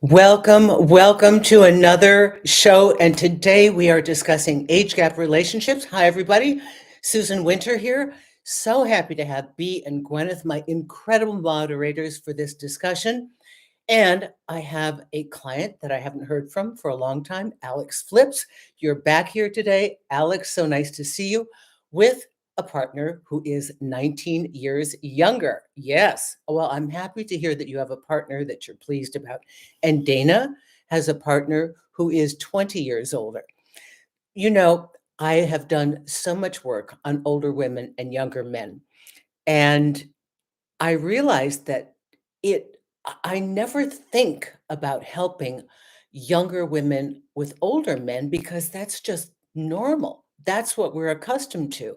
Welcome to another show. And today we are discussing age gap relationships. Hi, everybody. Susan Winter here. So happy to have Bea and Gwyneth, my incredible moderators for this discussion. And I have a client that I haven't heard from for a long time, Alex Flips. You're back here today. Alex, so nice to see you with a partner who is 19 years younger. Yes. Well, I'm happy to hear that you have a partner that you're pleased about. And Dana has a partner who is 20 years older. You know, I have done so much work on older women and younger men. And I realized that I never think about helping younger women with older men because that's just normal. That's what we're accustomed to.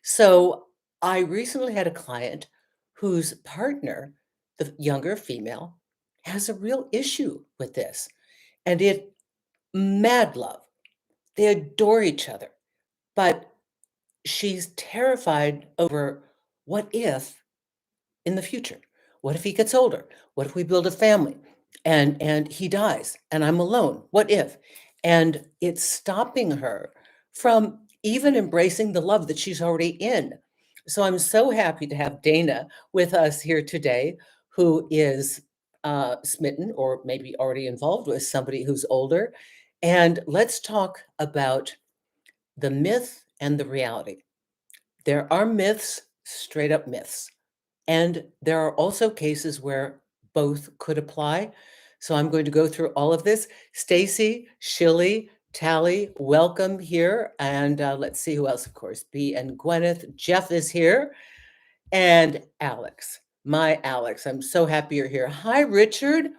So I recently had a client whose partner, the younger female, has a real issue with this. And it mad love. They adore each other. But she's terrified over what if in the future. What if he gets older? What if we build a family and he dies and I'm alone? What if? And it's stopping her from even embracing the love that she's already in. So I'm so happy to have Dana with us here today, who is smitten or maybe already involved with somebody who's older. And let's talk about the myth and the reality. There are myths, straight up myths. And there are also cases where both could apply. So I'm going to go through all of this. Stacy, Shilly, Tally, welcome here. And let's see who else, of course. Bea and Gwyneth. Jeff is here. And Alex, my Alex. I'm so happy you're here. Hi, Richard,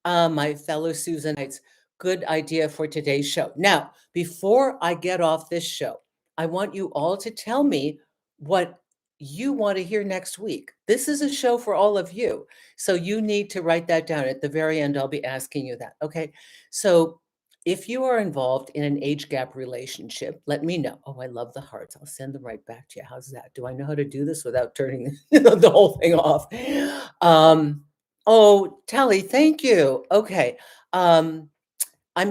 my fellow Susanites. Good idea for today's show. Now, before I get off this show, I want you all to tell me what you want to hear next week. This is a show for all of you. So you need to write that down. At the very end, I'll be asking you that. Okay. So if you are involved in an age gap relationship, let me know. Oh, I love the hearts. I'll send them right back to you. How's that? Do I know how to do this without turning the whole thing off? Oh, Tally, thank you. Okay. I'm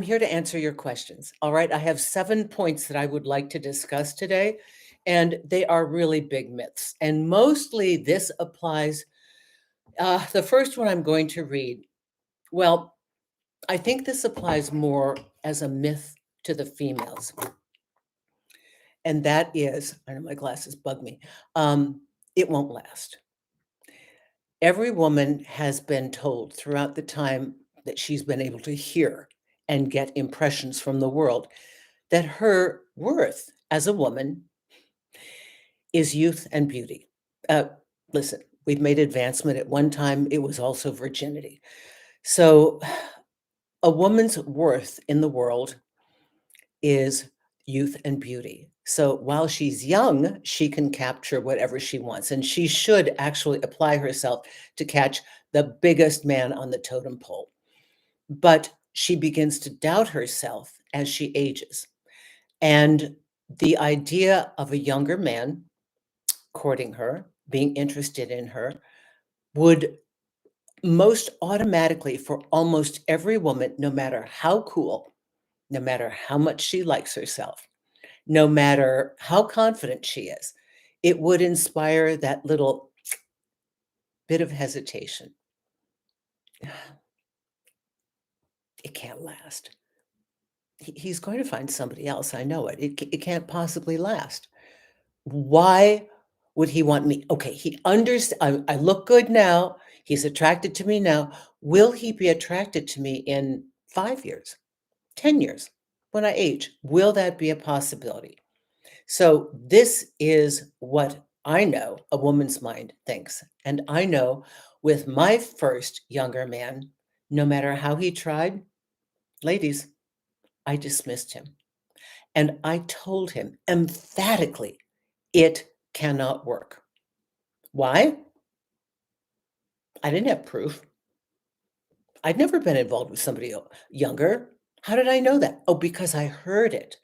here to answer your questions. All right. I have 7 points that I would like to discuss today, and they are really big myths. And mostly this applies. The first one I'm going to read, well, I think this applies more as a myth to the females. And that is, I know my glasses bug me, it won't last. Every woman has been told throughout the time that she's been able to hear and get impressions from the world that her worth as a woman is youth and beauty. Listen, we've made advancement. At one time, it was also virginity. So a woman's worth in the world is youth and beauty. So while she's young, she can capture whatever she wants, and she should actually apply herself to catch the biggest man on the totem pole. But she begins to doubt herself as she ages. And the idea of a younger man courting her, being interested in her, would most automatically, for almost every woman, no matter how cool, no matter how much she likes herself, no matter how confident she is, it would inspire that little bit of hesitation. It can't last. He's going to find somebody else. I know it. It can't possibly last. Why would he want me? Okay, he understands. I look good now. He's attracted to me now. Will he be attracted to me in 5 years, 10 years, when I age? Will that be a possibility? So this is what I know a woman's mind thinks. And I know with my first younger man, no matter how he tried, ladies, I dismissed him. And I told him emphatically, it cannot work. Why? I didn't have proof. I'd never been involved with somebody younger. How did I know that? Oh, because I heard it.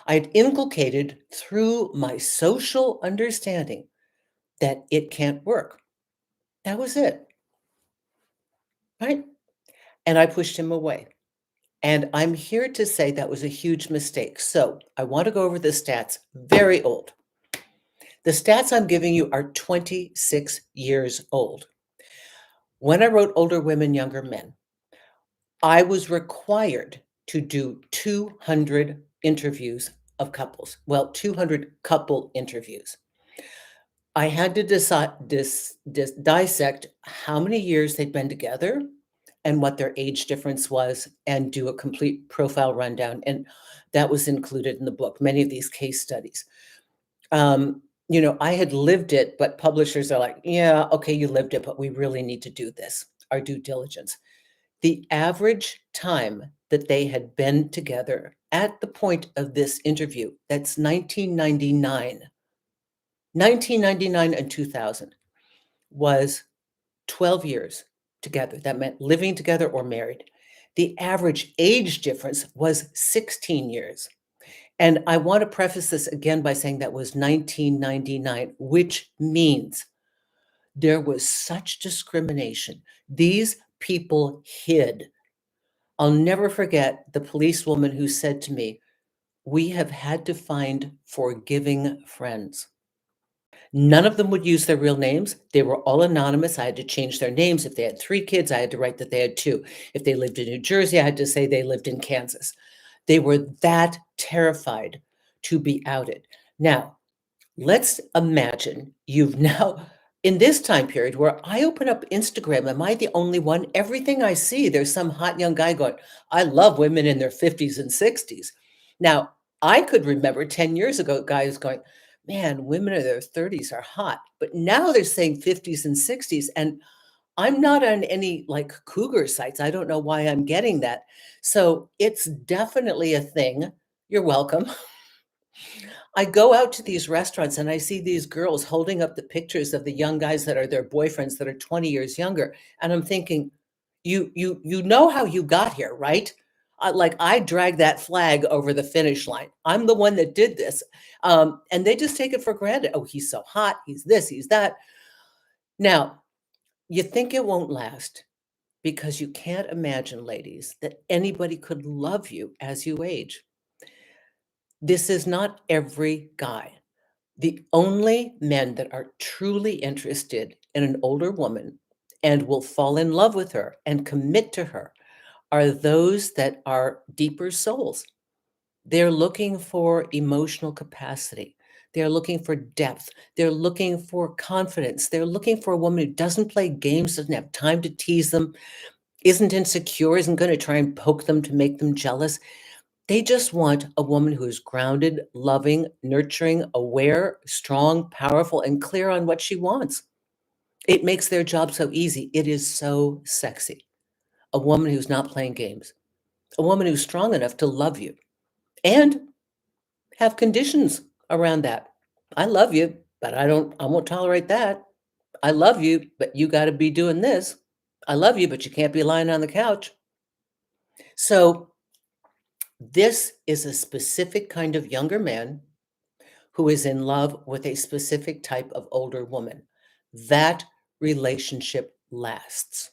I'd inculcated through my social understanding that it can't work. That was it. Right? and I pushed him away. And I'm here to say that was a huge mistake. So I want to go over the stats, very old. The stats I'm giving you are 26 years old. When I wrote Older Women, Younger Men, I was required to do 200 interviews of couples. Well, 200 couple interviews. I had to dissect how many years they'd been together and what their age difference was and do a complete profile rundown. And that was included in the book, many of these case studies. I had lived it, but publishers are like, yeah, okay, you lived it, but we really need to do this, our due diligence. The average time that they had been together at the point of this interview, that's 1999, 1999 and 2000, was 12 years together. That meant living together or married. The average age difference was 16 years. And I want to preface this again by saying that was 1999, which means there was such discrimination. These people hid. I'll never forget the policewoman who said to me, "We have had to find forgiving friends." None of them would use their real names. They were all anonymous. I had to change their names. If they had 3 kids, I had to write that they had 2. If they lived in New Jersey, I had to say they lived in Kansas. They were that terrified to be outed. Now, let's imagine you've now, in this time period where I open up Instagram, am I the only one? Everything I see, there's some hot young guy going, I love women in their 50s and 60s. Now, I could remember 10 years ago, guys going, man, women in their 30s are hot. But now they're saying 50s and 60s. And I'm not on any like cougar sites. I don't know why I'm getting that. So it's definitely a thing. You're welcome. I go out to these restaurants and I see these girls holding up the pictures of the young guys that are their boyfriends that are 20 years younger. And I'm thinking, you know how you got here, right? Like I dragged that flag over the finish line. I'm the one that did this. And they just take it for granted. Oh, he's so hot. He's this, he's that. Now, you think it won't last because you can't imagine, ladies, that anybody could love you as you age. This is not every guy. The only men that are truly interested in an older woman and will fall in love with her and commit to her are those that are deeper souls. They're looking for emotional capacity. They're looking for depth. They're looking for confidence. They're looking for a woman who doesn't play games, doesn't have time to tease them, isn't insecure, isn't going to try and poke them to make them jealous. They just want a woman who is grounded, loving, nurturing, aware, strong, powerful, and clear on what she wants. It makes their job so easy. It is so sexy. A woman who's not playing games, a woman who's strong enough to love you and have conditions around that. I love you, but I won't tolerate that. I love you, but you got to be doing this. I love you, but you can't be lying on the couch. So this is a specific kind of younger man who is in love with a specific type of older woman. That relationship lasts.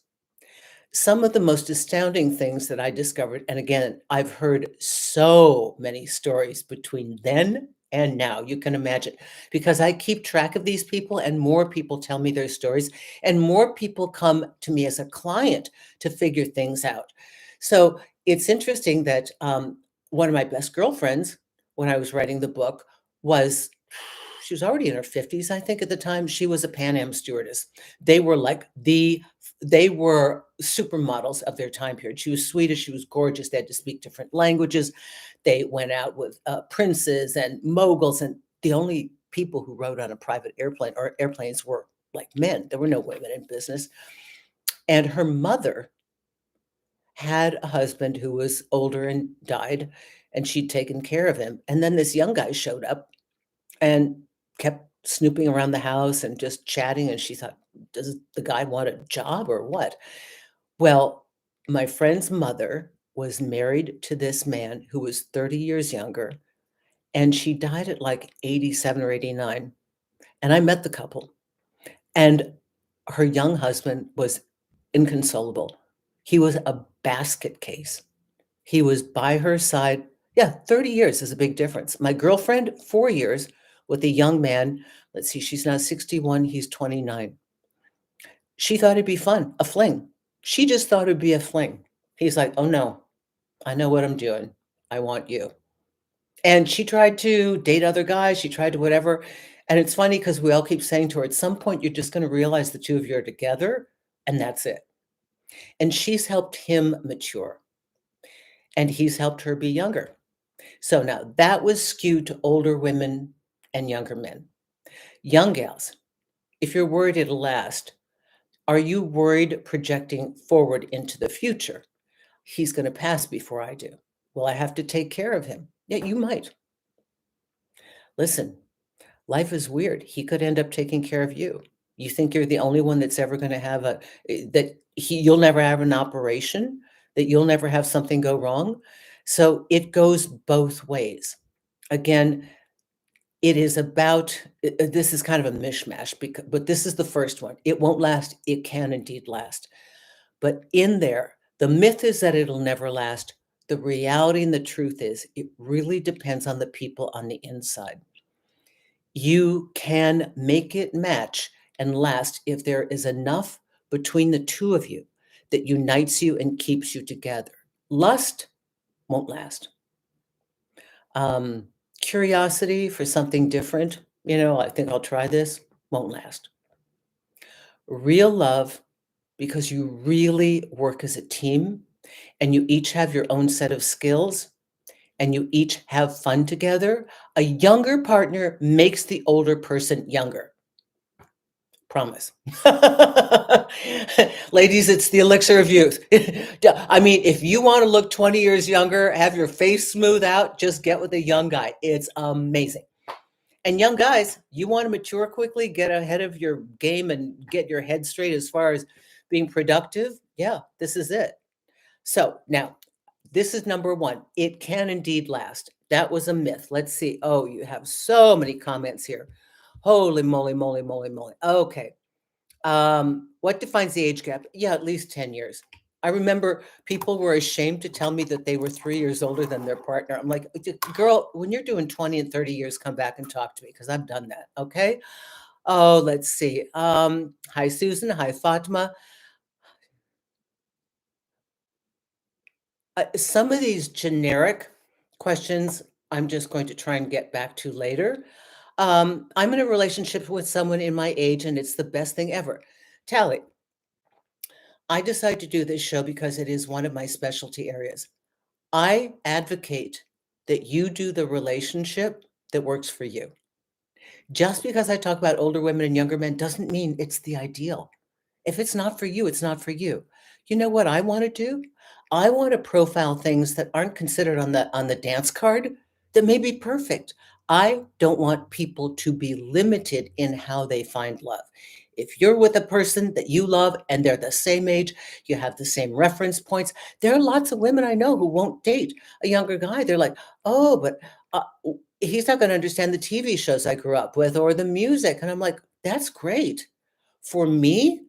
Some of the most astounding things that I discovered, and again, I've heard so many stories between then and now, you can imagine, because I keep track of these people and more people tell me their stories and more people come to me as a client to figure things out. So it's interesting that one of my best girlfriends, when I was writing the book, was she was already in her 50s, I think, at the time. She was a Pan Am stewardess. They were like they were supermodels of their time period. She was Swedish. She was gorgeous. They had to speak different languages. They went out with princes and moguls, and the only people who rode on a private airplane or airplanes were like men. There were no women in business. And her mother had a husband who was older and died, and she'd taken care of him. And then this young guy showed up and kept snooping around the house and just chatting, and she thought, "Does the guy want a job or what?" Well, my friend's mother was married to this man who was 30 years younger, and she died at, like, 87 or 89, and I met the couple, and her young husband was inconsolable. He was a basket case. He was by her side. Yeah, 30 years is a big difference. My girlfriend, 4 years with a young man. Let's see, she's now 61, he's 29. She thought it'd be fun, a fling. She just thought it'd be a fling. He's like, oh no, I know what I'm doing. I want you. And she tried to date other guys. She tried to whatever. And it's funny because we all keep saying to her, at some point, you're just going to realize the two of you are together, and that's it. And she's helped him mature, and he's helped her be younger. So now that was skewed to older women and younger men. Young gals, if you're worried it'll last, are you worried projecting forward into the future? He's going to pass before I do. Will I have to take care of him? Yeah, you might. Listen, life is weird. He could end up taking care of you. You think you're the only one that's ever going to have you'll never have an operation, that you'll never have something go wrong. So it goes both ways. Again, it is about, this is kind of a mishmash, but this is the first one. It won't last. It can indeed last. But in there, the myth is that it'll never last. The reality and the truth is it really depends on the people on the inside. You can make it match and last if there is enough between the two of you that unites you and keeps you together. Lust won't last. Curiosity for something different, I think I'll try this, won't last. Real love, because you really work as a team and you each have your own set of skills and you each have fun together, a younger partner makes the older person younger. Promise. Ladies, it's the elixir of youth. I mean, if you want to look 20 years younger, have your face smooth out, just get with a young guy. It's amazing. And young guys, you want to mature quickly, get ahead of your game and get your head straight as far as being productive. Yeah, this is it. So now, this is number one. It can indeed last. That was a myth. Let's see. Oh, you have so many comments here. Holy moly, moly, moly, moly. Okay. What defines the age gap? Yeah, at least 10 years. I remember people were ashamed to tell me that they were 3 years older than their partner. I'm like, girl, when you're doing 20 and 30 years, come back and talk to me because I've done that. Okay. Oh, let's see. Hi, Susan. Hi, Fatima. Some of these generic questions, I'm just going to try and get back to later. I'm in a relationship with someone in my age, and it's the best thing ever. Tally, I decided to do this show because it is one of my specialty areas. I advocate that you do the relationship that works for you. Just because I talk about older women and younger men doesn't mean it's the ideal. If it's not for you, it's not for you. You know what I want to do? I want to profile things that aren't considered on the dance card that may be perfect. I don't want people to be limited in how they find love. If you're with a person that you love and they're the same age, you have the same reference points. There are lots of women I know who won't date a younger guy. They're like, oh, but he's not going to understand the TV shows I grew up with or the music. And I'm like, that's great. For me,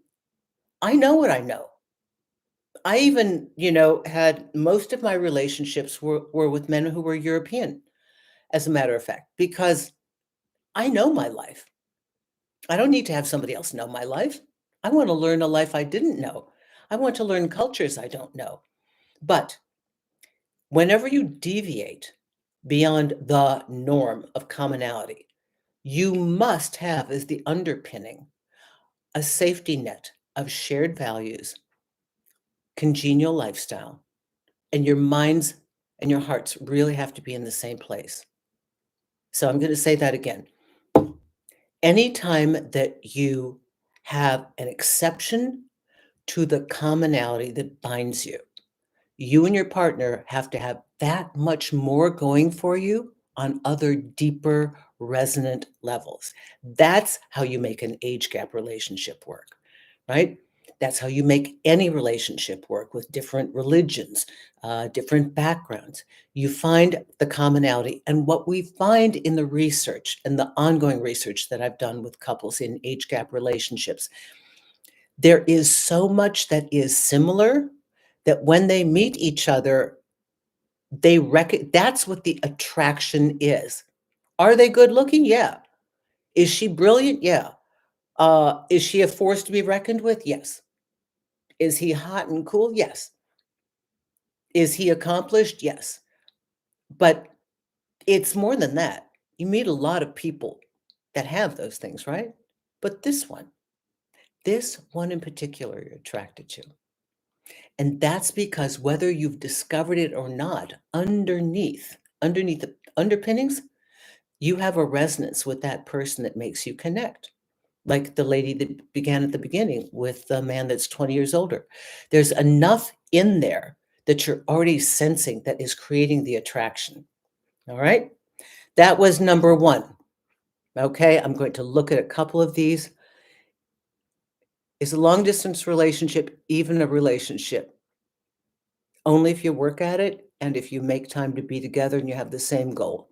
I know what I know. I even, had most of my relationships were with men who were European, as a matter of fact, because I know my life. I don't need to have somebody else know my life. I want to learn a life I didn't know. I want to learn cultures I don't know. But whenever you deviate beyond the norm of commonality, you must have as the underpinning a safety net of shared values, congenial lifestyle, and your minds and your hearts really have to be in the same place. So I'm going to say that again. Anytime that you have an exception to the commonality that binds you, you and your partner have to have that much more going for you on other deeper resonant levels. That's how you make an age gap relationship work, right? That's how you make any relationship work with different religions, different backgrounds. You find the commonality. And what we find in the research and the ongoing research that I've done with couples in age gap relationships, there is so much that is similar that when they meet each other, that's what the attraction is. Are they good looking? Yeah. Is she brilliant? Yeah. Is she a force to be reckoned with? Yes. Is he hot and cool? Yes. Is he accomplished? Yes. But it's more than that. You meet a lot of people that have those things, right? But this one in particular, you're attracted to. And that's because whether you've discovered it or not, underneath the underpinnings, you have a resonance with that person that makes you connect. Like the lady that began at the beginning with the man that's 20 years older. There's enough in there that you're already sensing that is creating the attraction. All right. That was number one. Okay. I'm going to look at a couple of these. Is a long distance relationship even a relationship? Only if you work at it and if you make time to be together and you have the same goal.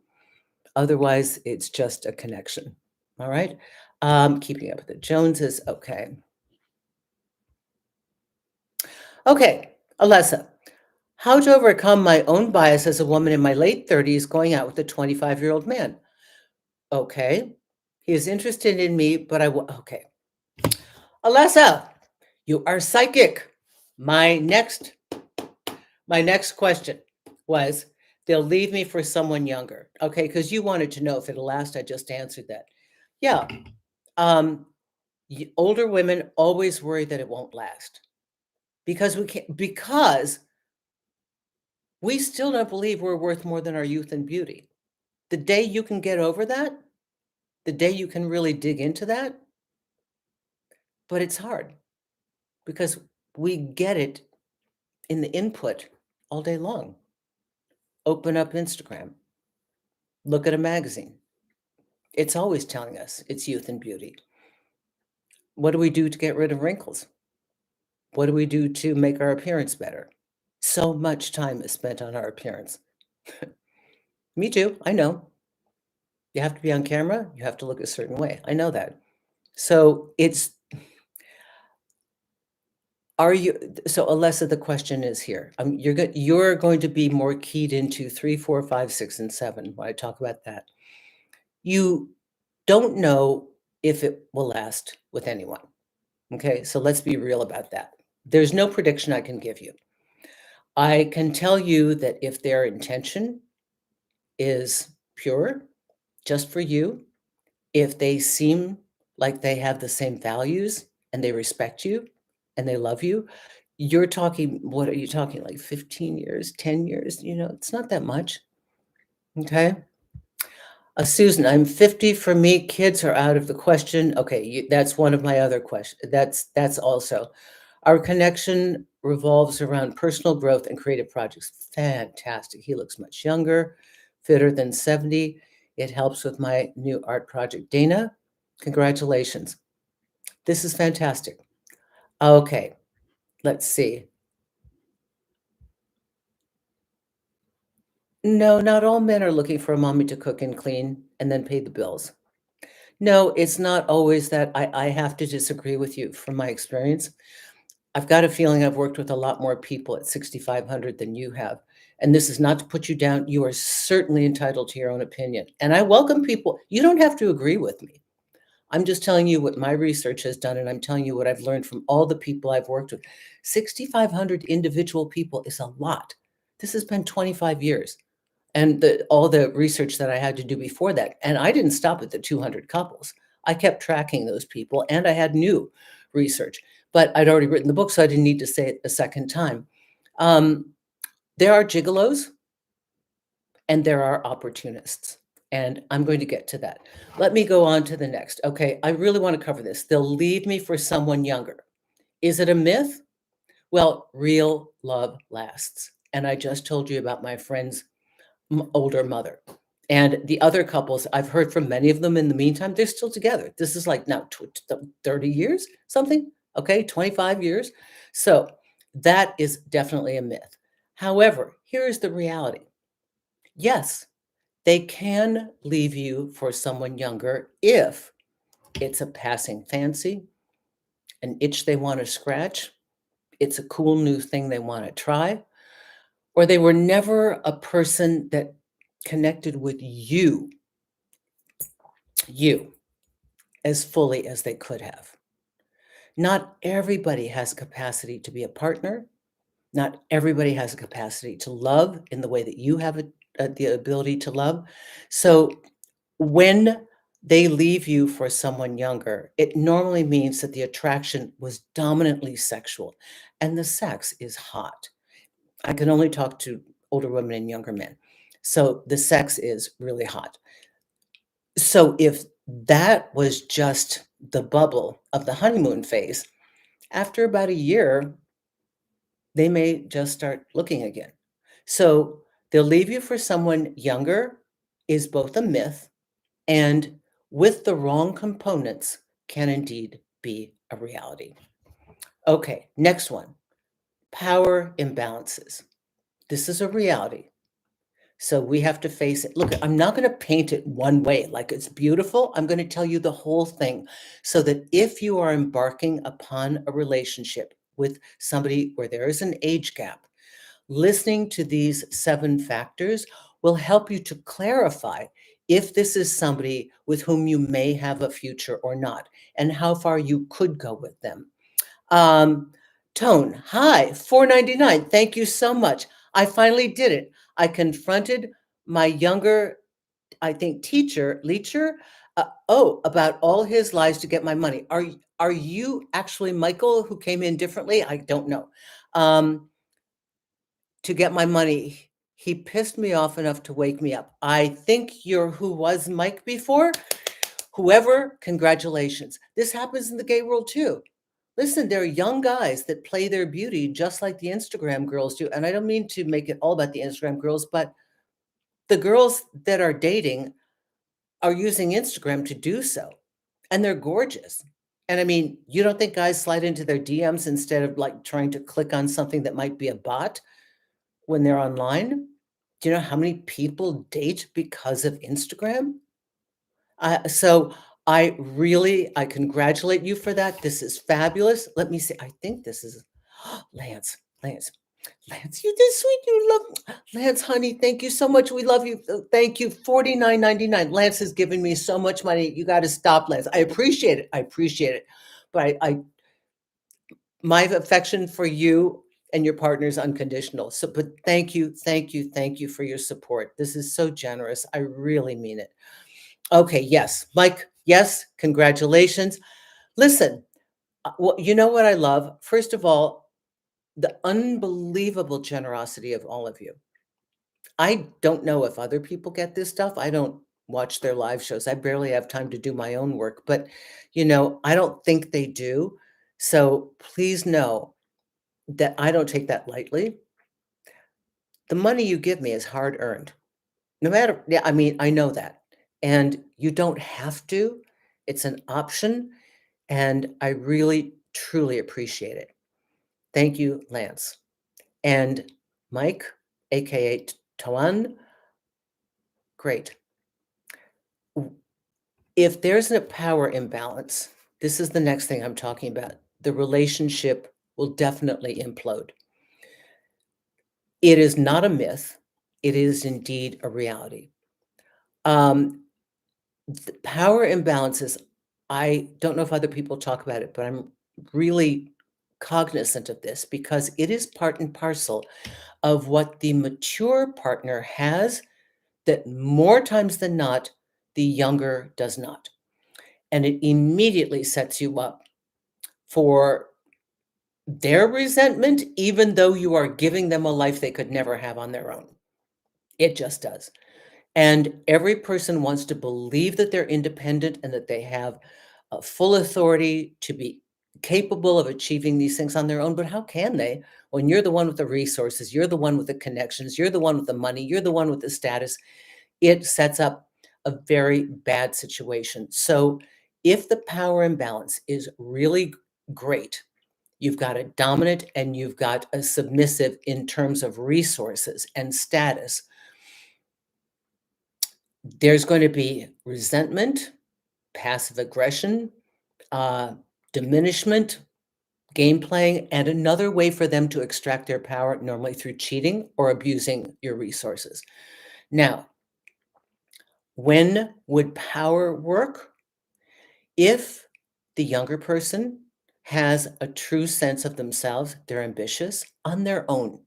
Otherwise, it's just a connection. All right. Keeping up with the Joneses. Okay. Okay. Alessa, how to overcome my own bias as a woman in my late 30s going out with a 25-year-old man. Okay. He is interested in me, but okay. Alessa, you are psychic. My next question was, they'll leave me for someone younger. Okay, because you wanted to know if it'll last. I just answered that. Yeah. Older women always worry that it won't last because we still don't believe we're worth more than our youth and beauty. The day you can get over that, the day you can really dig into that, but it's hard because we get it in the input all day long. Open up Instagram, look at a magazine. It's always telling us it's youth and beauty. What do we do to get rid of wrinkles? What do we do to make our appearance better? So much time is spent on our appearance. Me too. I know. You have to be on camera. You have to look a certain way. I know that. So Alessa, the question is here. You're going to be more keyed into 3, 4, 5, 6, and 7 when I talk about that. You don't know if it will last with anyone. Okay, so let's be real about that. There's no prediction I can give you. I can tell you that if their intention is pure, just for you, if they seem like they have the same values and they respect you and they love you, you're talking, what are you talking, like 15 years, 10 years? It's not that much. Okay. Susan, I'm 50. For me, kids are out of the question. Okay, that's one of my other questions. That's also. Our connection revolves around personal growth and creative projects. Fantastic. He looks much younger, fitter than 70. It helps with my new art project. Dana, congratulations. This is fantastic. Okay, let's see. No, not all men are looking for a mommy to cook and clean and then pay the bills. No, it's not always that. I have to disagree with you from my experience. I've got a feeling I've worked with a lot more people at 6,500 than you have. And this is not to put you down. You are certainly entitled to your own opinion. And I welcome people. You don't have to agree with me. I'm just telling you what my research has done, and I'm telling you what I've learned from all the people I've worked with. 6,500 individual people is a lot. This has been 25 years. And all the research that I had to do before that. And I didn't stop at the 200 couples. I kept tracking those people, and I had new research. But I'd already written the book, so I didn't need to say it a second time. There are gigolos, and there are opportunists. And I'm going to get to that. Let me go on to the next. Okay, I really want to cover this. They'll leave me for someone younger. Is it a myth? Well, real love lasts. And I just told you about my friend's older mother. And the other couples, I've heard from many of them in the meantime, they're still together. This is like now 30 years, something, okay, 25 years. So that is definitely a myth. However, here's the reality. Yes, they can leave you for someone younger if it's a passing fancy, an itch they want to scratch, it's a cool new thing they want to try, or they were never a person that connected with you as fully as they could have. Not everybody has capacity to be a partner. Not everybody has a capacity to love in the way that you have the ability to love. So when they leave you for someone younger, it normally means that the attraction was dominantly sexual and the sex is hot. I can only talk to older women and younger men. So the sex is really hot. So if that was just the bubble of the honeymoon phase, after about a year, they may just start looking again. So they'll leave you for someone younger is both a myth and with the wrong components can indeed be a reality. Okay, next one, power imbalances. This is a reality. So we have to face it. Look, I'm not going to paint it one way like it's beautiful. I'm going to tell you the whole thing so that if you are embarking upon a relationship with somebody where there is an age gap, listening to these 7 factors will help you to clarify if this is somebody with whom you may have a future or not, and how far you could go with them. Um, Tone, hi, $4.99. Thank you so much. I finally did it. I confronted my younger, I think, Leacher, about all his lies to get my money. Are you actually Michael who came in differently? I don't know. To get my money. He pissed me off enough to wake me up. I think you're who was Mike before. Whoever, congratulations. This happens in the gay world too. Listen, there are young guys that play their beauty just like the Instagram girls do. And I don't mean to make it all about the Instagram girls, but the girls that are dating are using Instagram to do so. And they're gorgeous. And I mean, you don't think guys slide into their DMs instead of like trying to click on something that might be a bot when they're online? Do you know how many people date because of Instagram? So I congratulate you for that. This is fabulous. Let me see. I think this is Lance. Lance, you did sweet. You love Lance, honey. Thank you so much. We love you. Thank you. $49.99. Lance has given me so much money. You got to stop, Lance. I appreciate it. But I my affection for you and your partner is unconditional. So, but thank you for your support. This is so generous. I really mean it. Okay, yes, Mike, yes, congratulations. Listen, well, you know what I love? First of all, the unbelievable generosity of all of you. I don't know if other people get this stuff. I don't watch their live shows. I barely have time to do my own work, but I don't think they do. So please know that I don't take that lightly. The money you give me is hard earned. No matter, yeah, I mean, I know that. And you don't have to. It's an option. And I really, truly appreciate it. Thank you, Lance. And Mike, AKA Toan, great. If there's a power imbalance, this is the next thing I'm talking about. The relationship will definitely implode. It is not a myth. It is indeed a reality. The power imbalances, I don't know if other people talk about it, but I'm really cognizant of this because it is part and parcel of what the mature partner has that more times than not, the younger does not. And it immediately sets you up for their resentment, even though you are giving them a life they could never have on their own. It just does. And every person wants to believe that they're independent and that they have full authority to be capable of achieving these things on their own. But how can they when you're the one with the resources, you're the one with the connections, you're the one with the money, you're the one with the status? It sets up a very bad situation. So if the power imbalance is really great, you've got a dominant and you've got a submissive in terms of resources and status, there's going to be resentment, passive aggression, uh, diminishment, game playing, and another way for them to extract their power, normally through cheating or abusing your resources. Now, when would power work? If the younger person has a true sense of themselves, they're ambitious on their own.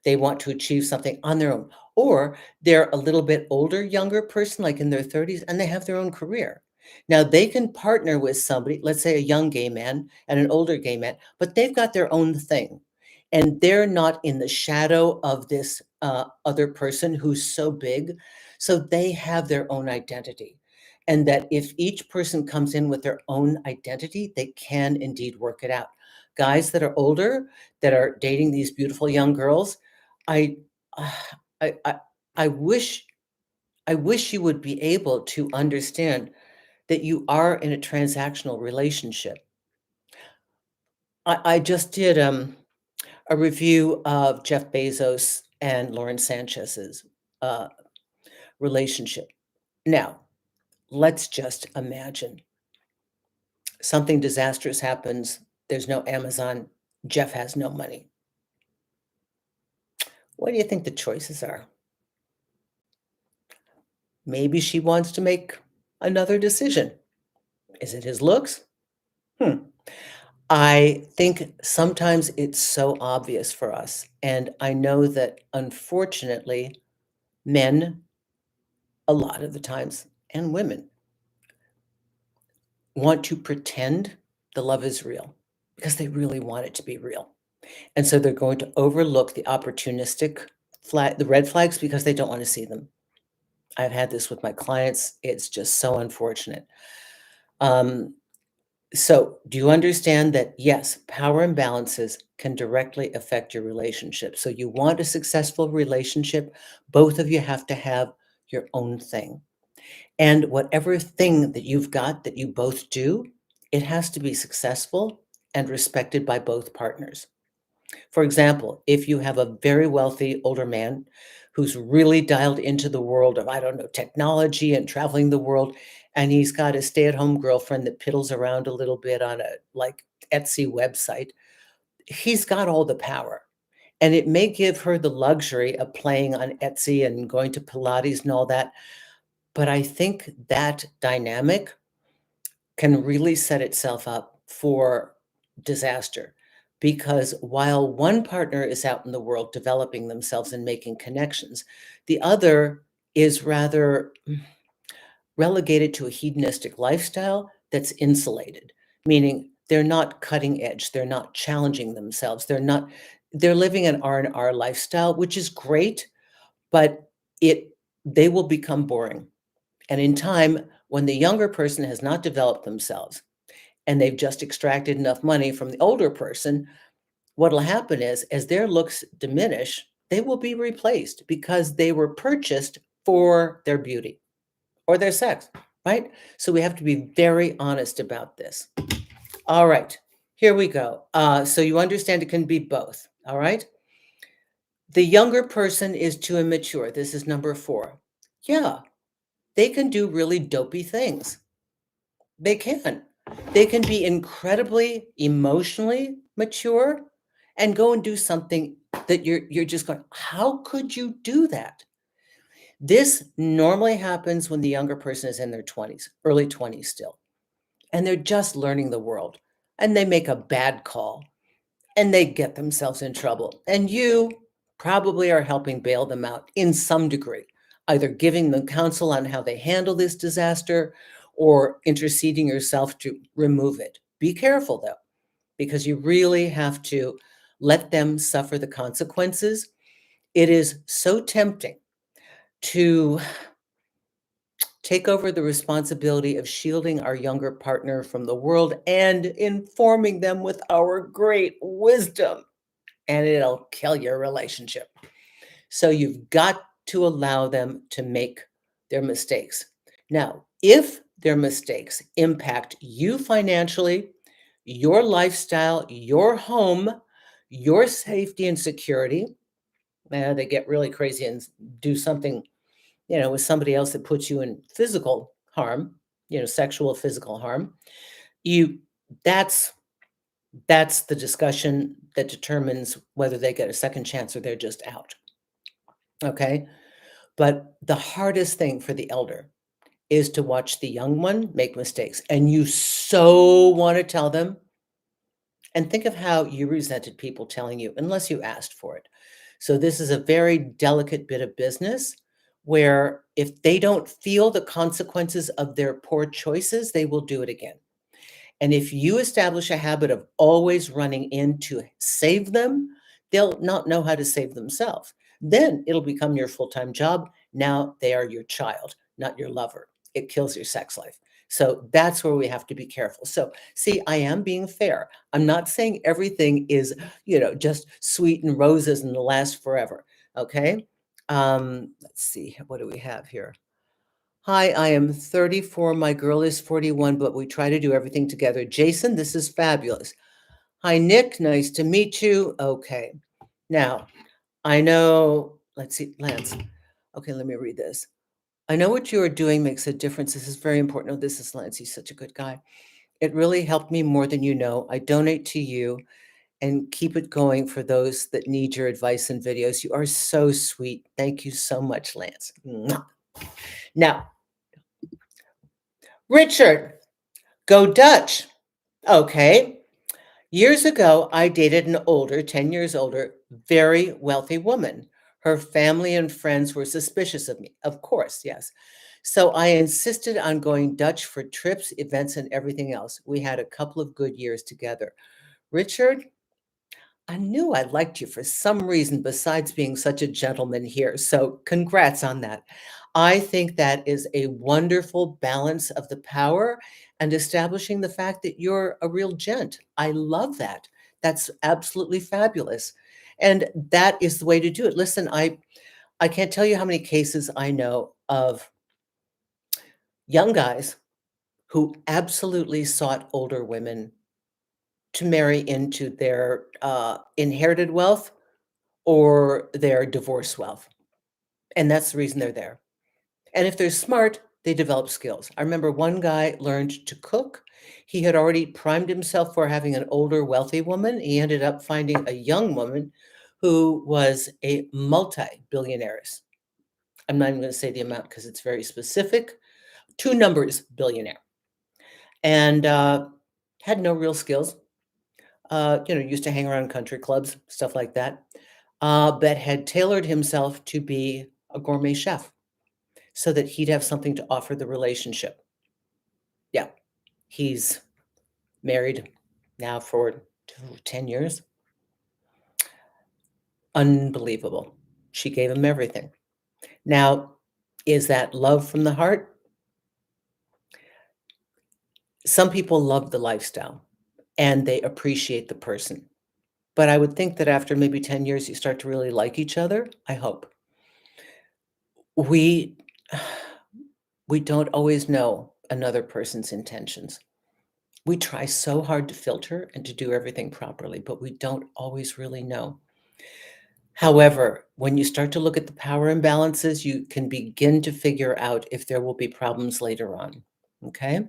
They want to achieve something on their own. Or they're a little bit older, younger person, like in their 30s, and they have their own career. Now they can partner with somebody, let's say a young gay man and an older gay man, but they've got their own thing. And they're not in the shadow of this other person who's so big. So they have their own identity. And that if each person comes in with their own identity, they can indeed work it out. Guys that are older, that are dating these beautiful young girls, I, uh, I, I, I wish, I wish you would be able to understand that you are in a transactional relationship. I just did a review of Jeff Bezos and Lauren Sanchez's uh, relationship. Now, let's just imagine something disastrous happens. There's no Amazon. Jeff has no money. What do you think the choices are? Maybe she wants to make another decision. Is it his looks? Hmm. I think sometimes it's so obvious for us. And I know that unfortunately, men, a lot of the times, and women want to pretend the love is real because they really want it to be real. And so they're going to overlook the opportunistic flag, the red flags, because they don't want to see them. I've had this with my clients. It's just so unfortunate. Um, So, do you understand that yes, power imbalances can directly affect your relationship? So, you want a successful relationship, both of you have to have your own thing. And whatever thing that you've got that you both do, it has to be successful and respected by both partners. For example, if you have a very wealthy older man who's really dialed into the world of, I don't know, technology and traveling the world, and he's got a stay-at-home girlfriend that piddles around a little bit on a like Etsy website, he's got all the power. And it may give her the luxury of playing on Etsy and going to Pilates and all that. But I think that dynamic can really set itself up for disaster because while one partner is out in the world developing themselves and making connections, the other is rather relegated to a hedonistic lifestyle that's insulated, meaning they're not cutting edge, they're not challenging themselves, they're living an R&R lifestyle, which is great, but it they will become boring. And in time, when the younger person has not developed themselves and they've just extracted enough money from the older person, what'll happen is as their looks diminish, they will be replaced because they were purchased for their beauty or their sex, right? So we have to be very honest about this. All right, here we go. So you understand it can be both, all right? The younger person is too immature. This is number 4. Yeah, they can do really dopey things. They can. They can be incredibly emotionally mature and go and do something that you're just going, "How could you do that?" This normally happens when the younger person is in their 20s, early 20s still, and they're just learning the world, and they make a bad call, and they get themselves in trouble, and you probably are helping bail them out in some degree, either giving them counsel on how they handle this disaster or interceding yourself to remove it. Be careful though, because you really have to let them suffer the consequences. It is so tempting to take over the responsibility of shielding our younger partner from the world and informing them with our great wisdom, and it'll kill your relationship. So you've got to allow them to make their mistakes. Now, if their mistakes impact you financially, your lifestyle, your home, your safety and security, they get really crazy and do something, with somebody else that puts you in physical harm, sexual physical harm, you that's That's the discussion that determines whether they get a second chance or they're just out. Okay. But the hardest thing for the elder is to watch the young one make mistakes. And you so want to tell them. And think of how you resented people telling you, unless you asked for it. So, this is a very delicate bit of business where if they don't feel the consequences of their poor choices, they will do it again. And if you establish a habit of always running in to save them, they'll not know how to save themselves. Then it'll become your full time job. Now they are your child, not your lover. It kills your sex life. So that's where we have to be careful. So, see, I am being fair. I'm not saying everything is, just sweet and roses and will last forever. Okay. Let's see. What do we have here? Hi, I am 34. My girl is 41, but we try to do everything together. Jason, this is fabulous. Hi, Nick. Nice to meet you. Okay. Now, I know, let's see, Lance. Okay, let me read this. I know what you are doing makes a difference. This is very important. Oh, this is Lance. He's such a good guy. It really helped me more than you know. I donate to you and keep it going for those that need your advice and videos. You are so sweet. Thank you so much, Lance. Mwah. Now, Richard, go Dutch. Okay. Years ago, I dated an older, 10 years older, very wealthy woman. Her family and friends were suspicious of me. Of course, yes. So I insisted on going Dutch for trips, events, and everything else. We had a couple of good years together. Richard, I knew I liked you for some reason besides being such a gentleman here. So congrats on that. I think that is a wonderful balance of the power and establishing the fact that you're a real gent. I love that. That's absolutely fabulous. And that is the way to do it. Listen, I can't tell you how many cases I know of young guys who absolutely sought older women to marry into their inherited wealth or their divorce wealth. And that's the reason they're there. And if they're smart, they develop skills. I remember one guy learned to cook. He had already primed himself for having an older, wealthy woman. He ended up finding a young woman who was a multi-billionaire. I'm not even going to say the amount because it's very specific. Two numbers billionaire. And had no real skills. Used to hang around country clubs, stuff like that. But had tailored himself to be a gourmet chef so that he'd have something to offer the relationship. Yeah, he's married now for 10 years. Unbelievable. She gave him everything. Now, is that love from the heart? Some people love the lifestyle and they appreciate the person. But I would think that after maybe 10 years, you start to really like each other. I hope. We we don't always know another person's intentions. We try so hard to filter and to do everything properly, but we don't always really know. However, when you start to look at the power imbalances, you can begin to figure out if there will be problems later on. Okay.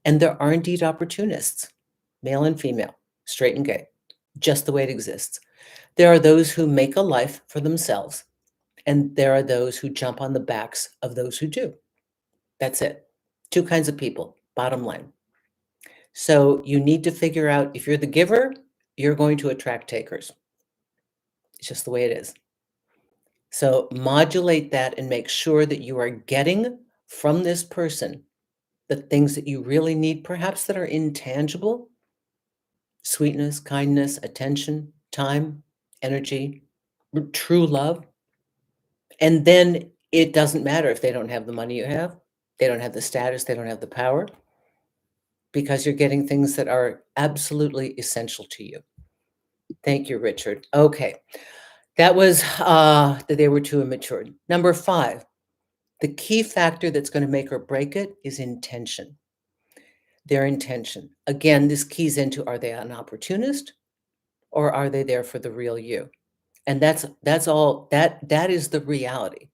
And there are indeed opportunists, male and female, straight and gay, just the way it exists. There are those who make a life for themselves, and there are those who jump on the backs of those who do. That's it. Two kinds of people, bottom line. So you need to figure out if you're the giver, you're going to attract takers. It's just the way it is. So modulate that and make sure that you are getting from this person the things that you really need, perhaps that are intangible: sweetness, kindness, attention, time, energy, true love. And then it doesn't matter if they don't have the money you have, they don't have the status, they don't have the power, because you're getting things that are absolutely essential to you. Thank you, Richard. Okay. That was that they were too immature. Number 5, the key factor that's going to make or break it is intention. Their intention. Again, this keys into, are they an opportunist or are they there for the real you? And that's all that is the reality.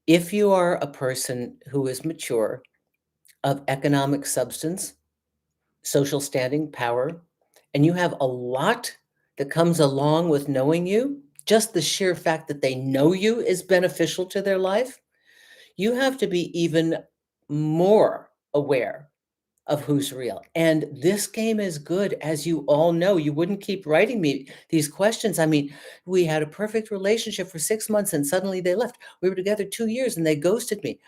If you are a person who is mature, of economic substance, social standing, power, and you have a lot that comes along with knowing you, just the sheer fact that they know you is beneficial to their life, you have to be even more aware of who's real. And this game is good, as you all know. You wouldn't keep writing me these questions. I mean, we had a perfect relationship for 6 months and suddenly they left. We were together 2 years and they ghosted me.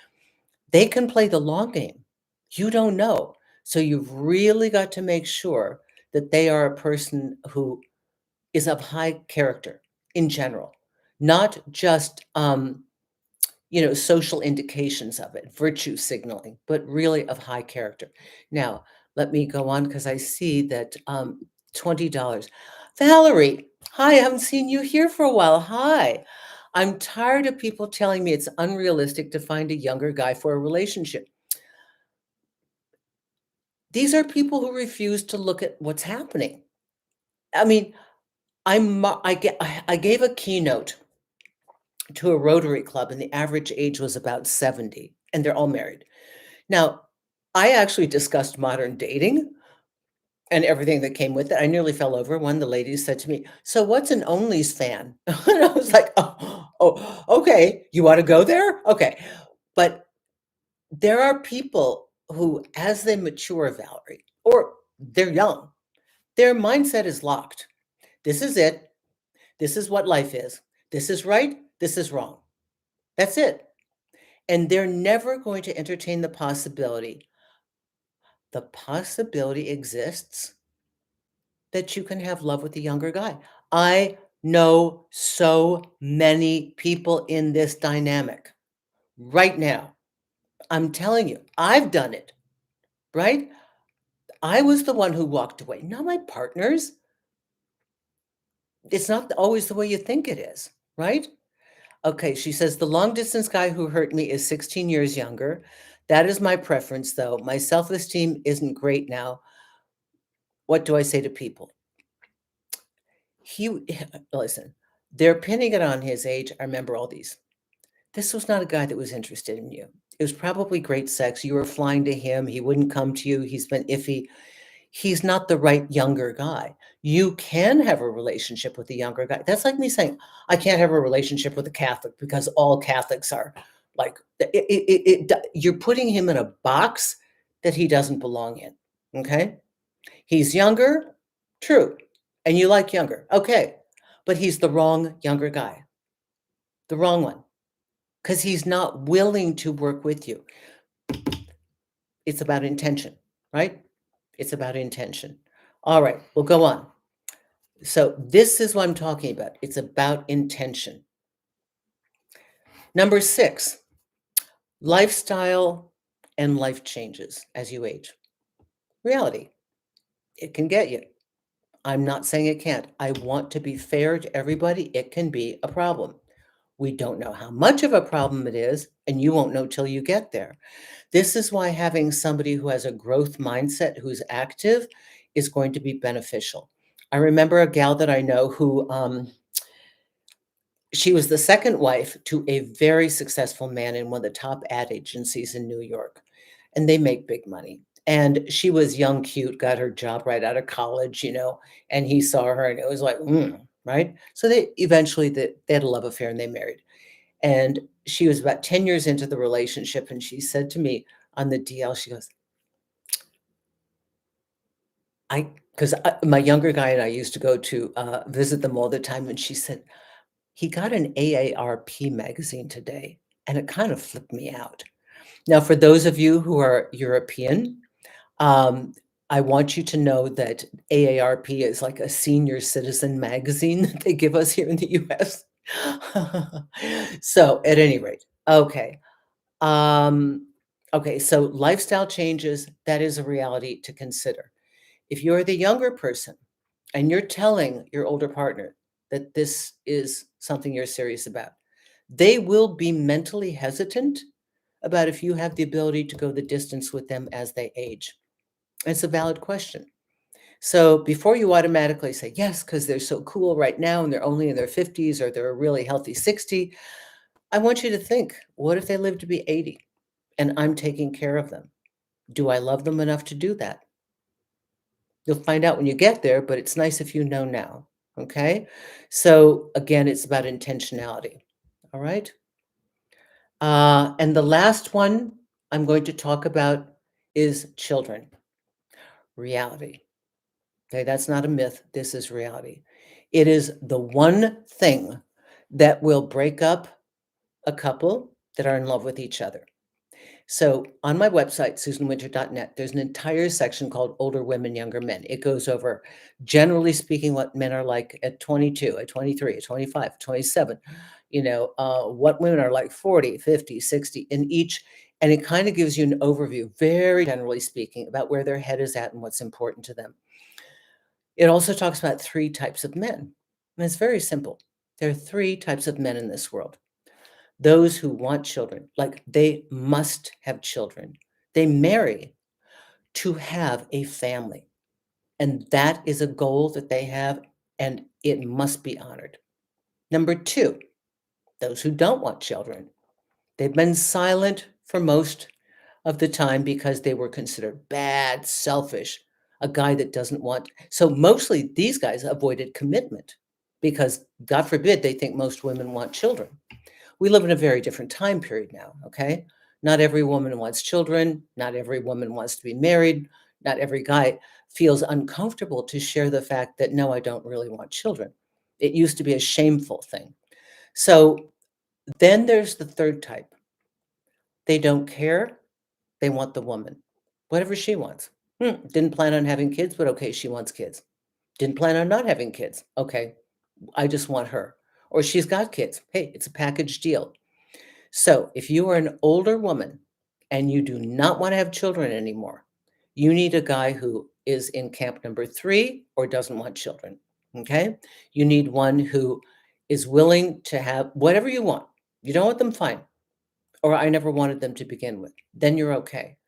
They can play the long game. You don't know. So you've really got to make sure that they are a person who is of high character in general, not just social indications of it, virtue signaling, but really of high character. Now, let me go on because I see that $20. Valerie, hi, I haven't seen you here for a while. Hi. I'm tired of people telling me it's unrealistic to find a younger guy for a relationship. These are people who refuse to look at what's happening. I mean, I gave a keynote to a Rotary Club, and the average age was about 70, and they're all married. Now, I actually discussed modern dating and everything that came with it. I nearly fell over. One of the ladies said to me, "So what's an Only's fan?" And I was like, "Oh, okay. You want to go there? Okay." But there are people who, as they mature, Valerie, or they're young, their mindset is locked. This is it. This is what life is. This is right. This is wrong. That's it. And they're never going to entertain the possibility. The possibility exists that you can have love with a younger guy. I know so many people in this dynamic right now. I'm telling you, I've done it, right? I was the one who walked away, not my partners. It's not always the way you think it is, right? Okay, she says, the long distance guy who hurt me is 16 years younger. That is my preference, though. My self esteem isn't great now. What do I say to people? He, listen, they're pinning it on his age. I remember all these. This was not a guy that was interested in you. It was probably great sex. You were flying to him. He wouldn't come to you. He's been iffy. He's not the right younger guy. You can have a relationship with a younger guy. That's like me saying, I can't have a relationship with a Catholic because all Catholics are like, you're putting him in a box that he doesn't belong in. Okay. He's younger. True. And you like younger. Okay. But he's the wrong younger guy, the wrong one, because he's not willing to work with you. It's about intention, right? It's about intention. All right, we'll go on. So this is what I'm talking about. It's about intention. Number 6, lifestyle and life changes as you age. Reality, it can get you. I'm not saying it can't. I want to be fair to everybody. It can be a problem. We don't know how much of a problem it is, and you won't know till you get there. This is why having somebody who has a growth mindset, who's active, is going to be beneficial. I remember a gal that I know who she was the second wife to a very successful man in one of the top ad agencies in New York, and they make big money. And she was young, cute, got her job right out of college, and he saw her and it was like, right? So they had a love affair and they married. And she was about 10 years into the relationship. And she said to me on the DL, she goes, because my younger guy and I used to go to visit them all the time. And she said, he got an AARP magazine today, and it kind of flipped me out. Now, for those of you who are European, um, I want you to know that AARP is like a senior citizen magazine that they give us here in the US. So, at any rate, okay. Um, okay, so lifestyle changes, that is a reality to consider. If you're the younger person and you're telling your older partner that this is something you're serious about, they will be mentally hesitant about if you have the ability to go the distance with them as they age. It's a valid question. So before you automatically say yes, because they're so cool right now and they're only in their 50s or they're a really healthy 60, I want you to think, what if they live to be 80 and I'm taking care of them? Do I love them enough to do that? You'll find out when you get there, but it's nice if you know now. Okay. So again, it's about intentionality. All right. And the last one I'm going to talk about is children. Reality. Okay, that's not a myth. This is reality. It is the one thing that will break up a couple that are in love with each other. So on my website, susanwinter.net, there's an entire section called Older Women, Younger Men. It goes over, generally speaking, what men are like at 22, at 23, at 25, 27, what women are like 40, 50, 60 in each. And it kind of gives you an overview, very generally speaking, about where their head is at and what's important to them. It also talks about three types of men. And it's very simple. There are three types of men in this world. Those who want children, like they must have children. They marry to have a family. And that is a goal that they have, and it must be honored. Number two, those who don't want children. They've been silent for most of the time because they were considered bad, selfish, a guy that doesn't want. So mostly these guys avoided commitment because, God forbid, they think most women want children. We live in a very different time period now, okay? Not every woman wants children. Not every woman wants to be married. Not every guy feels uncomfortable to share the fact that, no, I don't really want children. It used to be a shameful thing. So then there's the third type. They don't care. They want the woman, whatever she wants. Didn't plan on having kids, but okay, she wants kids. Didn't plan on not having kids. Okay, I just want her. Or she's got kids. Hey, it's a package deal. So if you are an older woman and you do not want to have children anymore, you need a guy who is in camp number 3 or doesn't want children. Okay. You need one who is willing to have whatever you want. You don't want them, fine. Or I never wanted them to begin with. Then you're okay.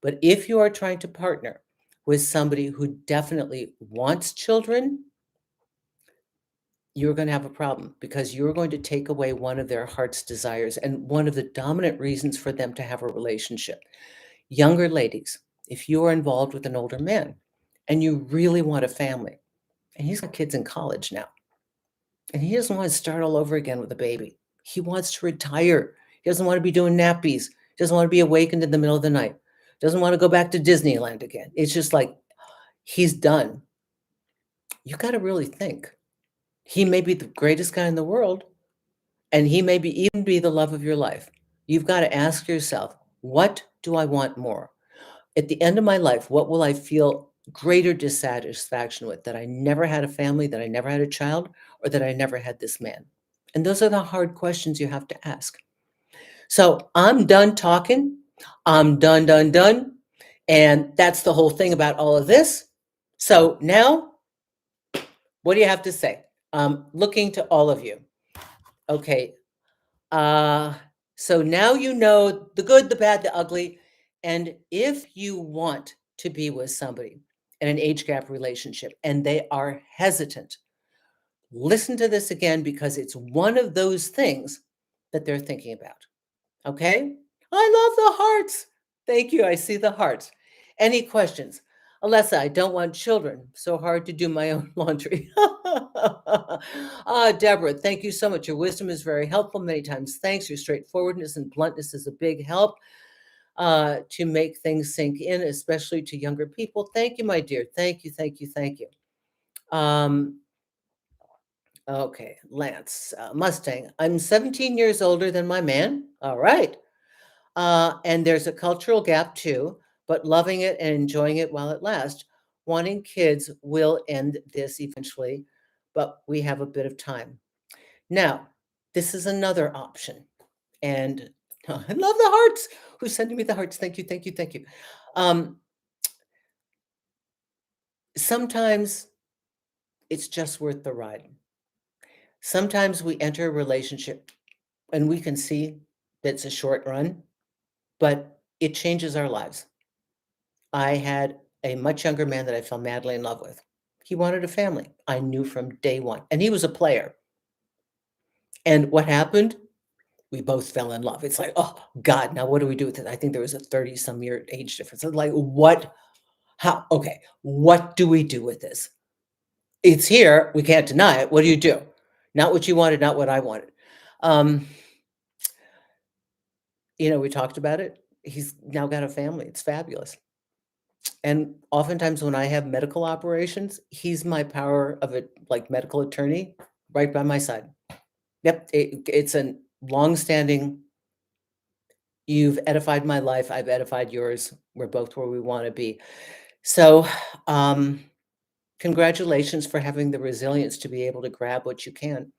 But if you are trying to partner with somebody who definitely wants children, you're going to have a problem because you're going to take away one of their heart's desires and one of the dominant reasons for them to have a relationship. Younger ladies, if you are involved with an older man and you really want a family, and he's got kids in college now, and he doesn't want to start all over again with a baby. He wants to retire. He doesn't want to be doing nappies. He doesn't want to be awakened in the middle of the night. Doesn't want to go back to Disneyland again. It's just like he's done. You got to really think. He may be the greatest guy in the world, and he may even be the love of your life. You've got to ask yourself, what do I want more? At the end of my life, what will I feel greater dissatisfaction with? That I never had a family, that I never had a child, or that I never had this man? And those are the hard questions you have to ask. So I'm done talking. I'm done. And that's the whole thing about all of this. So now, what do you have to say? Looking to all of you. Okay. So now you know the good, the bad, the ugly. And if you want to be with somebody in an age gap relationship and they are hesitant, listen to this again because it's one of those things that they're thinking about. Okay? I love the hearts. Thank you. I see the hearts. Any questions? Alessa, I don't want children. So hard to do my own laundry. Deborah, thank you so much. Your wisdom is very helpful. Many times, thanks. Your straightforwardness and bluntness is a big help to make things sink in, especially to younger people. Thank you, my dear. Thank you. Okay, Lance, Mustang. I'm 17 years older than my man. All right. And there's a cultural gap too, but loving it and enjoying it while it lasts. Wanting kids will end this eventually, but we have a bit of time. Now, this is another option. And I love the hearts. Who's sending me the hearts? Thank you. Um, Sometimes it's just worth the ride. Sometimes we enter a relationship and we can see that it's a short run, but it changes our lives. I had a much younger man that I fell madly in love with. He wanted a family. I knew from day one, and he was a player. And what happened? We both fell in love. It's like, oh God, now what do we do with it? I think there was a 30-some year age difference. I'm like, what? How? Okay, what do we do with this? It's here. We can't deny it. What do you do? Not what you wanted, not what I wanted. Um, we talked about it. He's now got a family. It's fabulous. And oftentimes when I have medical operations, he's my power of a like medical attorney right by my side. Yep, it's a long-standing. You've edified my life. I've edified yours. We're both where we want to be. So, congratulations for having the resilience to be able to grab what you can.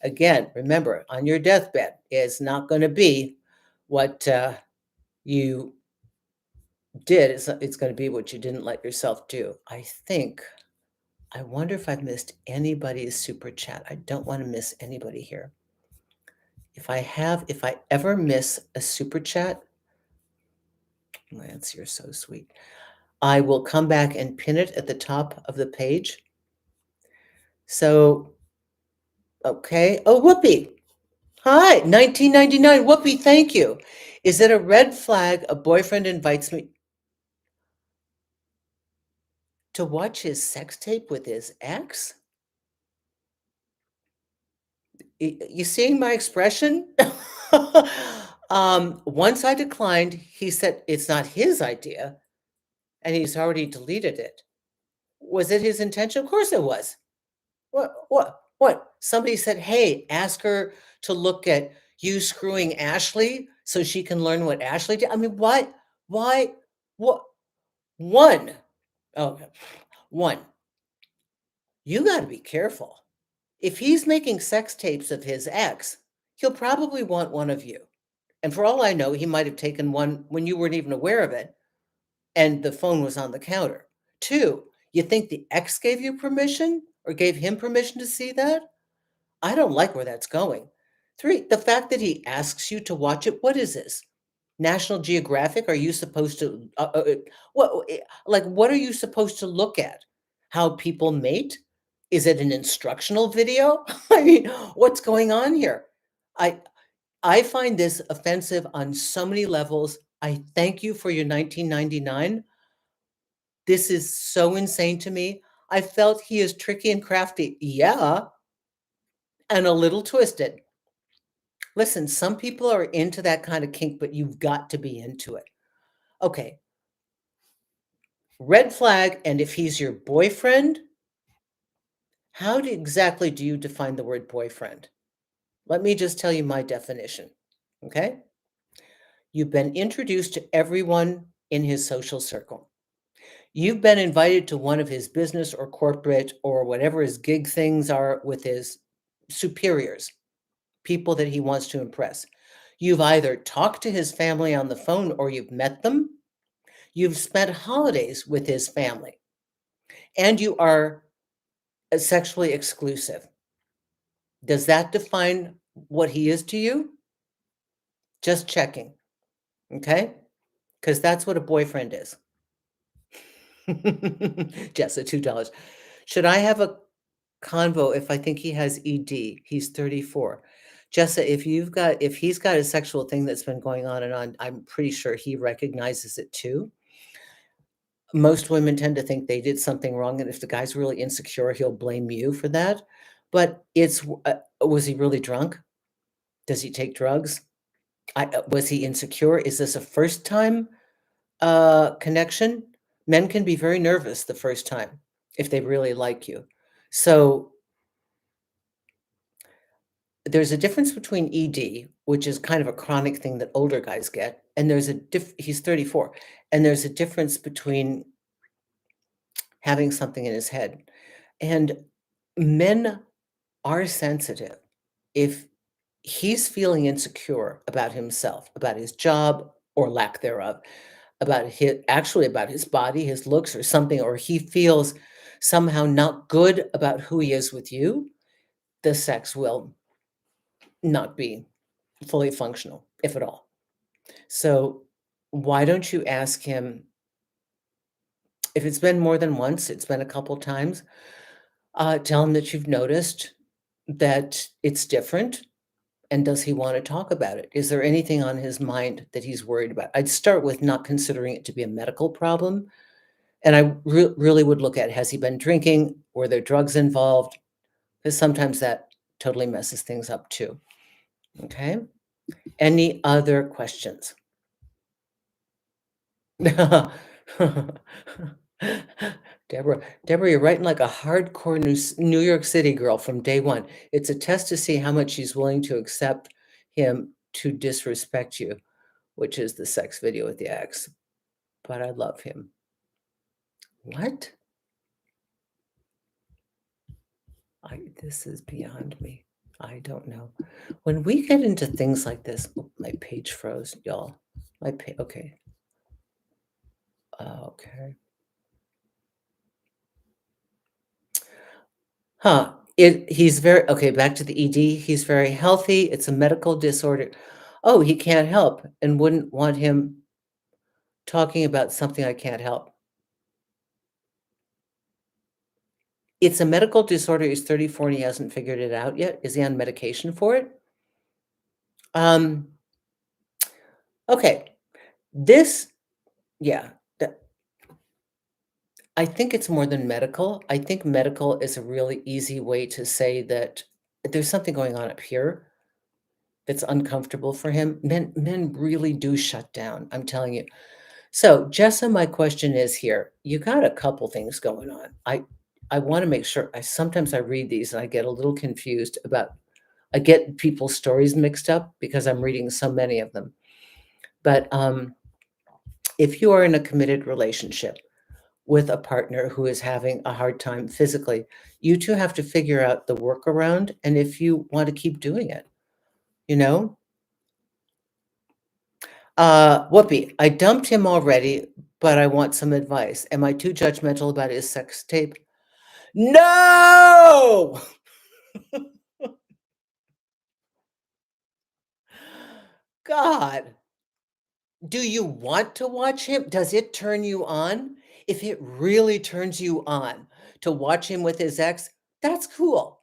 Again, remember, on your deathbed, it's not going to be what you did. It's going to be what you didn't let yourself do. I wonder if I've missed anybody's super chat. I don't want to miss anybody here. If I ever miss a super chat, Lance, you're so sweet. I will come back and pin it at the top of the page. So, okay. Oh, Whoopi. Hi, 1999. Whoopi, thank you. Is it a red flag a boyfriend invites me to watch his sex tape with his ex? You seeing my expression? Once I declined, he said it's not his idea, and he's already deleted it. Was it his intention? Of course it was. What? Somebody said, "Hey, ask her to look at you screwing Ashley so she can learn what Ashley did." I mean, what? Why? What? One. Okay. One. You got to be careful. If he's making sex tapes of his ex, he'll probably want one of you. And for all I know, he might have taken one when you weren't even aware of it and the phone was on the counter. Two, you think the ex gave you permission or gave him permission to see that? I don't like where that's going. Three, the fact that he asks you to watch it, what is this? National Geographic? Are you supposed to, what are you supposed to look at? How people mate? Is it an instructional video? I mean, what's going on here? I I find this offensive on so many levels. I thank you for your 1999. This is so insane to me. I felt he is tricky and crafty. Yeah, and a little twisted. Listen, some people are into that kind of kink, but you've got to be into it. Okay. Red flag. And if he's your boyfriend, exactly do you define the word boyfriend? Let me just tell you my definition. Okay. You've been introduced to everyone in his social circle. You've been invited to one of his business or corporate or whatever his gig things are with his superiors, people that he wants to impress. You've either talked to his family on the phone or you've met them. You've spent holidays with his family, and you are sexually exclusive. Does that define what he is to you? Just checking, okay? Because that's what a boyfriend is. Jessa, $2. Should I have a convo if I think he has ED? He's 34. Jessa, if he's got a sexual thing that's been going on and on, I'm pretty sure he recognizes it too. Most women tend to think they did something wrong, and if the guy's really insecure, he'll blame you for that. But was he really drunk? Does he take drugs? Was he insecure? Is this a first time connection? Men can be very nervous the first time if they really like you. So there's a difference between ED, which is kind of a chronic thing that older guys get, and he's 34, and there's a difference between having something in his head. And men are sensitive. If he's feeling insecure about himself, about his job or lack thereof, about his body, his looks or something, or he feels somehow not good about who he is with you, the sex will not be fully functional, if at all. So why don't you ask him if it's been more than once, it's been a couple times, tell him that you've noticed that it's different. And does he want to talk about it? Is there anything on his mind that he's worried about? I'd start with not considering it to be a medical problem, And I really would look at, has he been drinking? Were there drugs involved? Because sometimes that totally messes things up too. Okay. Any other questions? Deborah, you're writing like a hardcore New York City girl from day one. It's a test to see how much she's willing to accept him to disrespect you, which is the sex video with the ex. But I love him. What? This is beyond me. I don't know. When we get into things like this, my page froze, y'all. Okay. Okay. Huh. He's very okay, back to the ED. He's very healthy. It's a medical disorder. Oh, he can't help and wouldn't want him talking about something I can't help. It's a medical disorder. He's 34 and he hasn't figured it out yet. Is he on medication for it? Okay. This, yeah. I think it's more than medical. I think medical is a really easy way to say that there's something going on up here that's uncomfortable for him. Men really do shut down, I'm telling you. So, Jessa, my question is here. You got a couple things going on. I want to make sure. Sometimes I read these and I get a little confused about. I get people's stories mixed up because I'm reading so many of them. But if you are in a committed relationship with a partner who is having a hard time physically, you two have to figure out the workaround and if you want to keep doing it, you know? Whoopi, I dumped him already, but I want some advice. Am I too judgmental about his sex tape? No! God. Do you want to watch him? Does it turn you on? If it really turns you on to watch him with his ex, that's cool.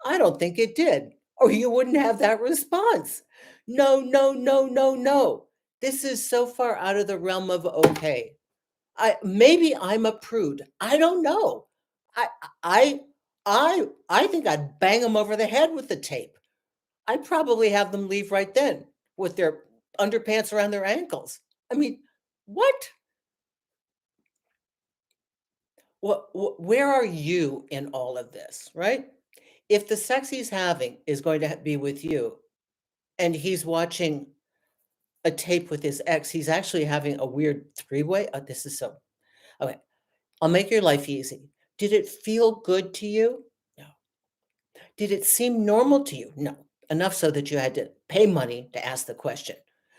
I don't think it did, or you wouldn't have that response. No, no, no, no, no. This is so far out of the realm of okay. Maybe I'm a prude. I don't know. I I I think I'd bang them over the head with the tape. I'd probably have them leave right then with their underpants around their ankles. I mean, what? Where are you in all of this, right? If the sex he's having is going to be with you and he's watching a tape with his ex, he's actually having a weird three-way. This is so okay. I'll make your life easy. Did it feel good to you? No. Did it seem normal to you? No. Enough so that you had to pay money to ask the question.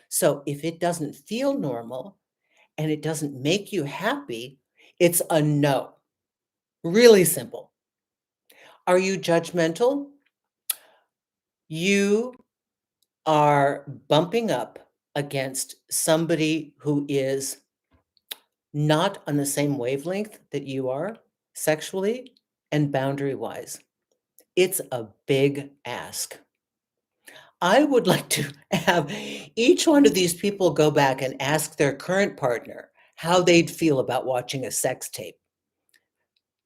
So if it doesn't feel normal and it doesn't make you happy, it's a no. Really simple. Are you judgmental? You are bumping up against somebody who is not on the same wavelength that you are sexually and boundary wise. It's a big ask. I would like to have each one of these people go back and ask their current partner how they'd feel about watching a sex tape,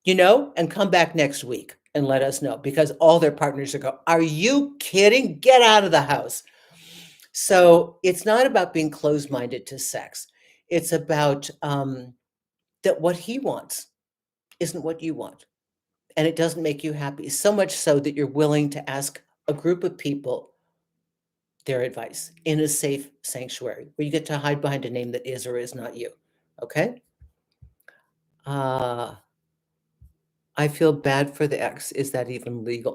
and come back next week and let us know because all their partners are going, are you kidding? Get out of the house. So it's not about being closed-minded to sex. It's about that what he wants isn't what you want. And it doesn't make you happy, so much so that you're willing to ask a group of people their advice in a safe sanctuary where you get to hide behind a name that is or is not you. Okay? I feel bad for the ex. Is that even legal?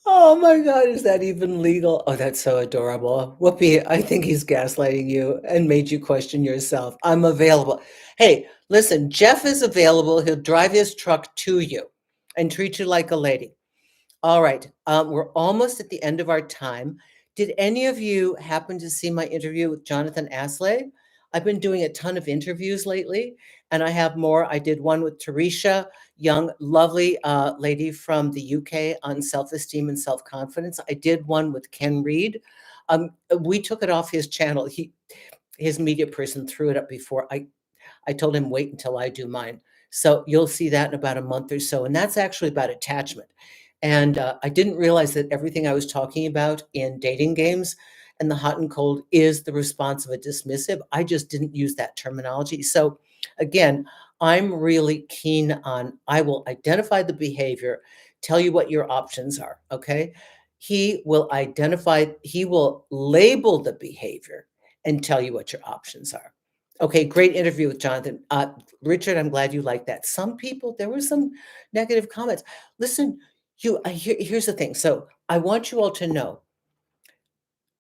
Oh my God, is that even legal? Oh, that's so adorable. Whoopi, I think he's gaslighting you and made you question yourself. I'm available. Hey, listen, Jeff is available. He'll drive his truck to you and treat you like a lady. All right, we're almost at the end of our time. Did any of you happen to see my interview with Jonathan Aslay? I've been doing a ton of interviews lately, and I have more. I did one with Teresha, young, lovely lady from the UK on self-esteem and self-confidence. I did one with Ken Reed. We took it off his channel. his media person threw it up before I told him, wait until I do mine. So you'll see that in about a month or so. And that's actually about attachment. And I didn't realize that everything I was talking about in dating games and the hot and cold is the response of a dismissive. I just didn't use that terminology. So again, I'm really keen on, I will identify the behavior, tell you what your options are. Okay. He will label the behavior and tell you what your options are. Okay, great interview with Jonathan. Richard, I'm glad you liked that. Some people, there were some negative comments. Listen, here's the thing. So I want you all to know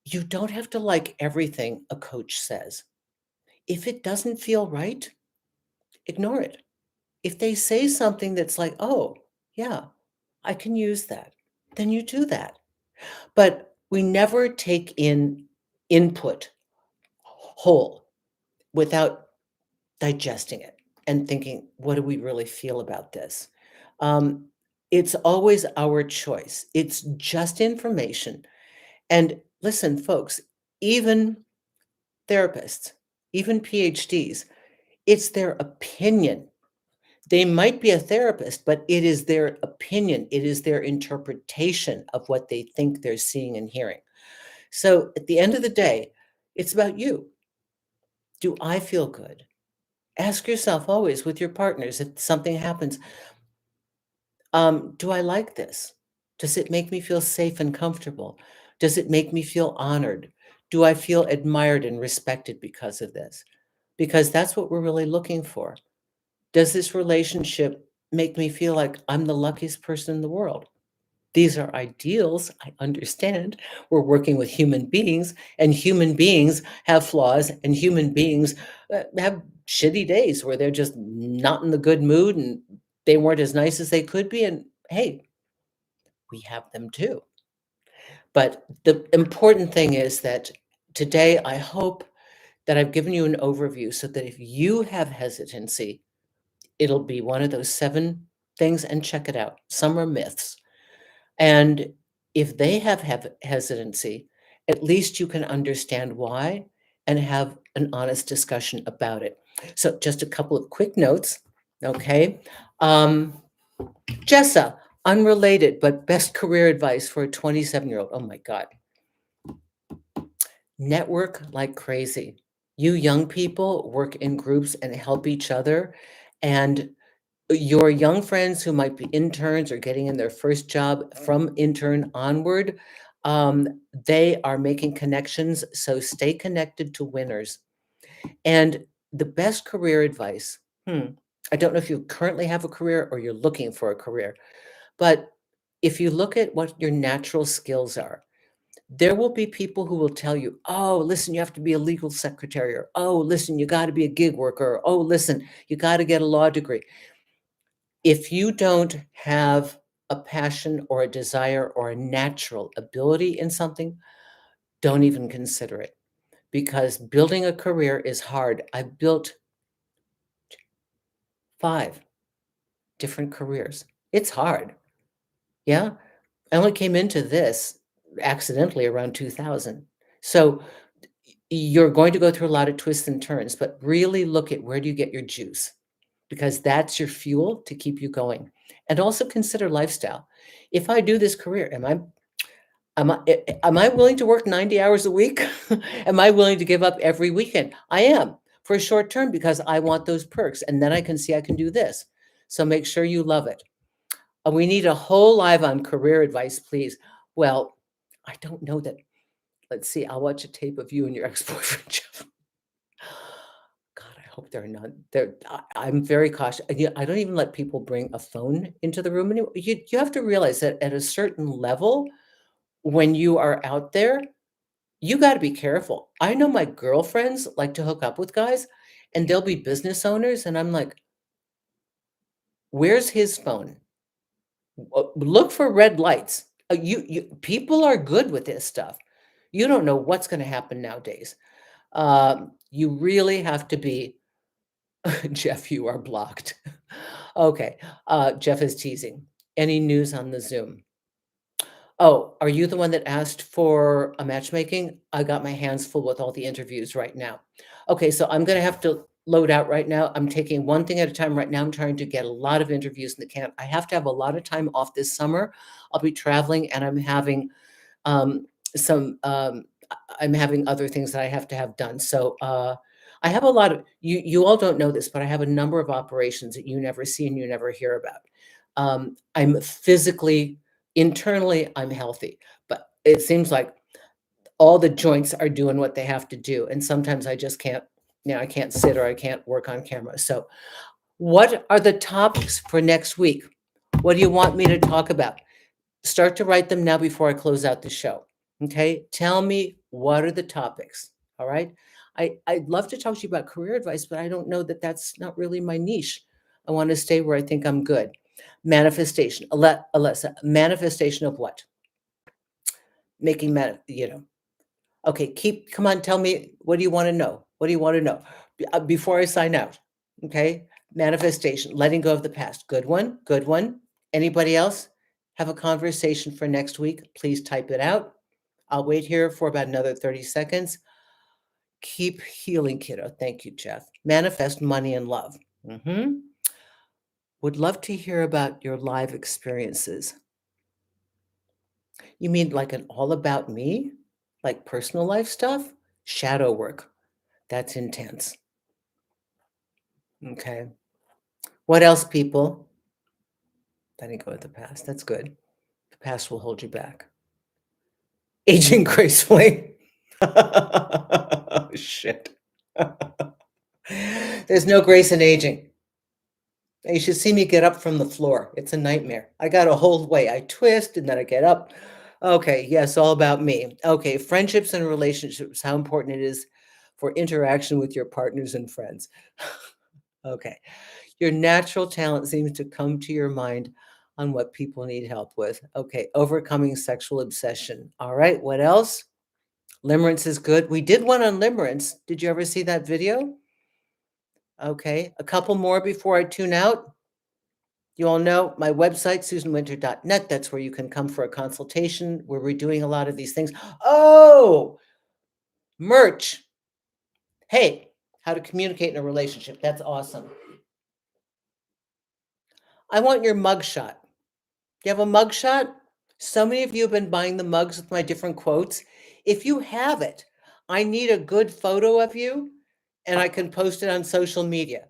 you don't have to like everything a coach says. If it doesn't feel right, ignore it. If they say something that's like, oh, yeah, I can use that, then you do that. But we never take in input whole without digesting it and thinking, what do we really feel about this? Um, it's always our choice. It's just information. And listen, folks, even therapists, even PhDs, it's their opinion. They might be a therapist, but it is their opinion. It is their interpretation of what they think they're seeing and hearing. So at the end of the day, it's about you. Do I feel good? Ask yourself always with your partners if something happens, do I like this? Does it make me feel safe and comfortable? Does it make me feel honored? Do I feel admired and respected because of this? Because that's what we're really looking for. Does this relationship make me feel like I'm the luckiest person in the world? These are ideals. I understand we're working with human beings, and human beings have flaws, and human beings have shitty days where they're just not in the good mood and they weren't as nice as they could be. And hey, we have them too. But the important thing is that today I hope that I've given you an overview so that if you have hesitancy, it'll be one of those 7 things, and check it out. Some are myths. And if they have hesitancy, at least you can understand why and have an honest discussion about it. So just a couple of quick notes, okay? Jessa, unrelated, but best career advice for a 27-year-old. Oh my God. Network like crazy. You young people work in groups and help each other. And your young friends who might be interns or getting in their first job from intern onward, they are making connections. So stay connected to winners. And the best career advice, I don't know if you currently have a career or you're looking for a career, but if you look at what your natural skills are, there will be people who will tell you, oh, listen, you have to be a legal secretary, or oh, listen, you got to be a gig worker, or oh, listen, you got to get a law degree. If you don't have a passion or a desire or a natural ability in something, don't even consider it, because building a career is hard. I built 5 different careers. It's hard. Yeah. I only came into this accidentally around 2000. So you're going to go through a lot of twists and turns, but really look at where do you get your juice, because that's your fuel to keep you going. And also consider lifestyle. If I do this career, am I willing to work 90 hours a week? Am I willing to give up every weekend? I am, for a short term, because I want those perks, and then I can see I can do this. So make sure you love it. We need a whole live on career advice, please. Well, I don't know that. Let's see. I'll watch a tape of you and your ex-boyfriend, Jeff. God, I hope they're not. I'm very cautious. I don't even let people bring a phone into the room anymore. You have to realize that at a certain level, when you are out there, you got to be careful. I know my girlfriends like to hook up with guys, and they'll be business owners, and I'm like, where's his phone? Look for red lights. People are good with this stuff. You don't know what's going to happen nowadays. You really have to be. Jeff, you are blocked. Okay. Jeff is teasing. Any news on the Zoom? Oh, are you the one that asked for a matchmaking? I got my hands full with all the interviews right now. Okay, so I'm gonna have to load out right now. I'm taking one thing at a time right now. I'm trying to get a lot of interviews in the camp. I have to have a lot of time off this summer. I'll be traveling and I'm having um, some I'm having other things that I have to have done. So I have a lot of you all don't know this, but I have a number of operations that you never see and you never hear about. I'm physically, internally, I'm healthy, but it seems like all the joints are doing what they have to do. And sometimes I just can't, I can't sit or I can't work on camera. So what are the topics for next week? What do you want me to talk about? Start to write them now before I close out the show. Okay. Tell me, what are the topics? All right. I'd love to talk to you about career advice, but I don't know that that's not really my niche. I want to stay where I think I'm good. Manifestation. Alessa, manifestation of what? Making, okay, come on, tell me, what do you want to know? What do you want to know? Before I sign out. Okay. Manifestation, letting go of the past. Good one. Good one. Anybody else have a conversation for next week? Please type it out. I'll wait here for about another 30 seconds. Keep healing, kiddo. Thank you, Jeff. Manifest money and love. Would love to hear about your live experiences. You mean like an all about me? Like personal life stuff? Shadow work. That's intense. Okay. What else, people? Letting go of the past. That's good. The past will hold you back. Aging gracefully. Oh, shit. There's no grace in aging. You should see me get up from the floor. It's a nightmare. I got a whole way. I twist and then I get up. Okay, yes, all about me. Okay, friendships and relationships, how important it is for interaction with your partners and friends. Okay. Your natural talent seems to come to your mind on what people need help with. Okay, overcoming sexual obsession. All right, what else? Limerence is good. We did one on limerence. Did you ever see that video? Okay, a couple more before I tune out. You all know my website, susanwinter.net. That's where you can come for a consultation where we're doing a lot of these things. Oh, merch. Hey, how to communicate in a relationship. That's awesome. I want your mugshot. You have a mugshot? So many of you have been buying the mugs with my different quotes. If you have it, I need a good photo of you and I can post it on social media.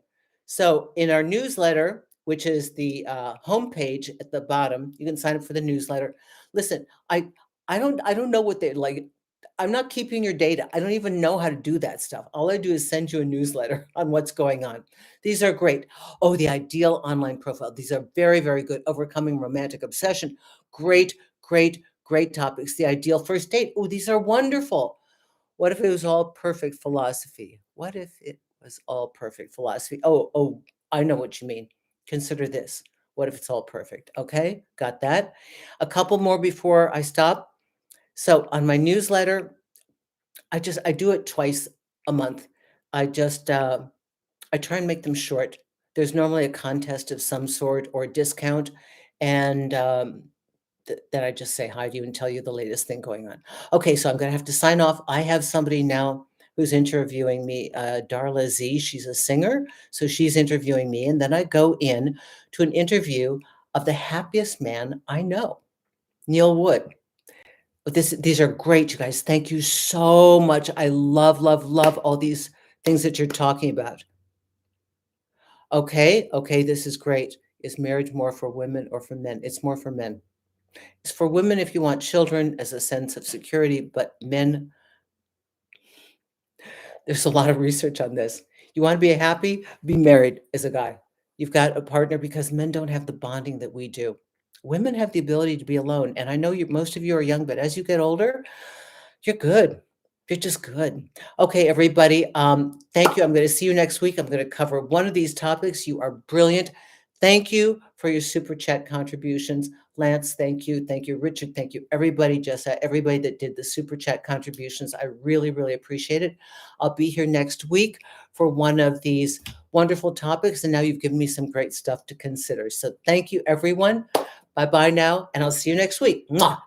So in our newsletter, which is the homepage at the bottom, you can sign up for the newsletter. Listen, I don't know what they like. I'm not keeping your data. I don't even know how to do that stuff. All I do is send you a newsletter on what's going on. These are great. Oh, the ideal online profile. These are very, very good. Overcoming romantic obsession. Great, great, great topics. The ideal first date. Oh, these are wonderful. What if it was all perfect philosophy? What if it was all perfect philosophy? Oh, I know what you mean. Consider this. What if it's all perfect? Okay, got that. A couple more before I stop. So on my newsletter, I do it twice a month. I just I try and make them short. There's normally a contest of some sort or a discount, and then I just say hi to you and tell you the latest thing going on. Okay, so I'm going to have to sign off. I have somebody now who's interviewing me, Darla Z. She's a singer, so she's interviewing me, and then I go in to an interview of the happiest man I know, Neil Wood. But these are great, you guys. Thank you so much. I love, love, love all these things that you're talking about. Okay, this is great. Is marriage more for women or for men? It's more for men. It's for women if you want children as a sense of security, but men, there's a lot of research on this. You want to be happy? Be married as a guy. You've got a partner because men don't have the bonding that we do. Women have the ability to be alone. And I know most of you are young, but as you get older, you're good. You're just good. Okay, everybody. Thank you. I'm going to see you next week. I'm going to cover one of these topics. You are brilliant. Thank you for your super chat contributions. Lance, thank you. Thank you, Richard. Thank you, everybody. Jessa, everybody that did the super chat contributions. I really, really appreciate it. I'll be here next week for one of these wonderful topics. And now you've given me some great stuff to consider. So thank you, everyone. Bye-bye now, and I'll see you next week. Mwah.